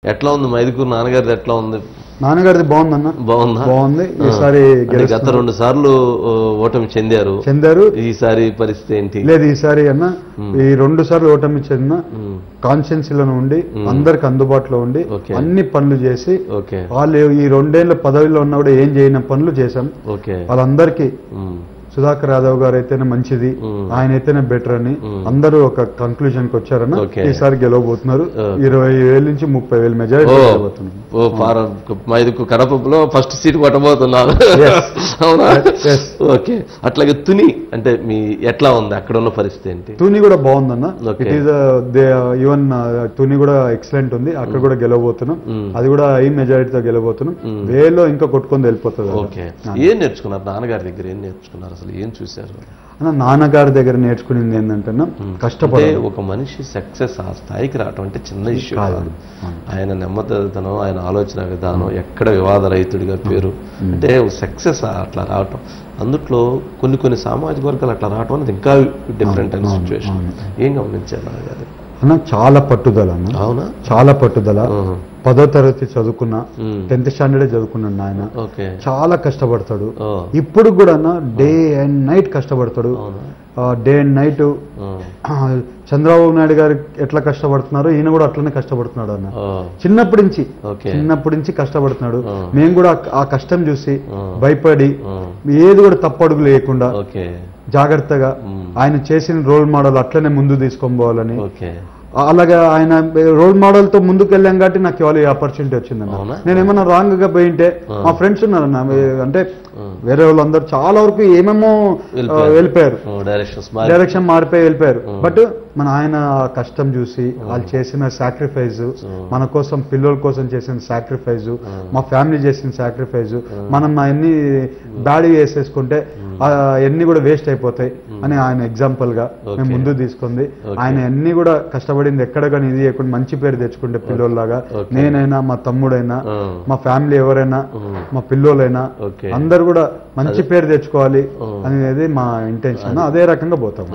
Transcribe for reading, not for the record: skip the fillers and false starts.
ఎట్లా ఉంది మైదుకూరు నాన్నగారిది ఎట్లా ఉంది? నాన్నగారిది బాగుందన్న. బాగుంది. ఈసారి గత 2 సార్లు ఓటమి చెందారు. ఈసారి పరిస్థితి ఏంటి? లేదు, ఈసారి అన్న ఈ 2 సార్లు ఓటమి చెందిన కాన్స్టిట్యున్సీలో ఉండి అందరికి అందుబాటులో ఉండి అన్ని పనులు చేసి వాళ్ళు ఈ 2 ఏళ్ల పదవిలో ఉన్నా కూడా ఏం చేయని పనులు చేశాం. వాళ్ళందరికీ సుధాకర్ యాదవ్ గారు అయితేనే మంచిది, ఆయన అయితేనే బెటర్ అని అందరూ ఒక కంక్లూజన్ కి వచ్చారన్న. ఈసారి గెలవబోతున్నారు. 20,000 నుంచి 30,000 మెజారిటీ మైదుకు కడపలో ఫస్ట్ సీట్ కొట్టబోతున్నారు. అవునా? ఓకే. అట్లాగే తుని అంటే మీ ఎట్లా ఉంది, అక్కడ ఉన్న పరిస్థితి ఏంటి? తుని కూడా బాగుందన్న. ఇట్ ఈస్ ఈవెన్ తుని కూడా ఎక్సలెంట్ ఉంది. అక్కడ కూడా గెలవబోతున్నాం. అది కూడా హై మెజారిటీతో గెలవబోతున్నాం. వేలో ఇంకా కొట్టుకొని వెళ్ళిపోతుంది. ఓకే. ఏం నేర్చుకున్నారు నాన్నగారి దగ్గర? ఏం నేర్చుకున్నారు అసలు? ఏం చూశారు? నాన్నగారి దగ్గర నేర్చుకునేది ఏంటంటే కష్టపడే ఒక మనిషి సక్సెస్ ఆ స్థాయికి రావటం అంటే చిన్న ఇష్యూ కాదు. ఆయన నెమ్మదితనం, ఆయన ఆలోచన విధానం, ఎక్కడ వివాద రహితుడిగా పేరు అంటే సక్సెస్ అట్లా రావటం. అందుట్లో కొన్ని సామాజిక వర్గాలు అట్లా రావటం అనేది ఇంకా డిఫరెంట్ అయిన సిచ్యువేషన్. ఏం గమనించారు నాన్నగారు? అన్న చాలా పట్టుదల అన్న. అవునా? చాలా పట్టుదల. 10వ తరగతి చదువుకున్న, 10th స్టాండర్డే చదువుకున్నాడు ఆయన. చాలా కష్టపడతాడు. ఇప్పుడు కూడా డే అండ్ నైట్ కష్టపడతాడు. Day and night Chandrababu Naidu garu ఎట్లా కష్టపడుతున్నారు, ఈయన కూడా అట్లనే కష్టపడుతున్నాడు అన్న. చిన్నప్పటి నుంచి కష్టపడుతున్నాడు. మేము కూడా ఆ కష్టం చూసి భయపడి ఏది కూడా తప్పడుగు లేకుండా జాగ్రత్తగా ఆయన చేసిన రోల్ మోడల్ అట్లనే ముందు తీసుకొని పోవాలని, అలాగా ఆయన రోల్ మోడల్ తో ముందుకు వెళ్ళాం కాబట్టి నాకు ఇవాళ ఆపర్చునిటీ వచ్చిందన్న. నేను ఏమన్నా రాంగ్ గా పోయింటే మా ఫ్రెండ్స్ ఉన్నారన్న, అంటే వేరే వాళ్ళందరూ చాలా వరకు ఏమేమో వెళ్ళిపోయారు, డైరెక్షన్ మారిపోయి వెళ్ళిపోయారు. బట్ మన ఆయన కష్టం చూసి వాళ్ళు చేసిన సాక్రిఫైజ్, మన కోసం పిల్లల కోసం చేసిన సాక్రిఫైజ్, మా ఫ్యామిలీ చేసిన సాక్రిఫైజ్, మనం అవన్నీ బ్యాడ్ వేసేసుకుంటే అవన్నీ కూడా వేస్ట్ అయిపోతాయి అని ఆయన ఎగ్జాంపుల్ గా మేము ముందు తీసుకుంది. ఆయన అన్ని కూడా కష్టపడింది ఎక్కడ కానీ ఇది చేయకుండా మంచి పేరు తెచ్చుకుంటే పిల్లోళ్ళలాగా, నేనైనా మా తమ్ముడైనా మా ఫ్యామిలీ ఎవరైనా మా పిల్లోలైనా అందరు కూడా మంచి పేరు తెచ్చుకోవాలి అనేది మా ఇంటెన్షన్. అదే రకంగా పోతాం.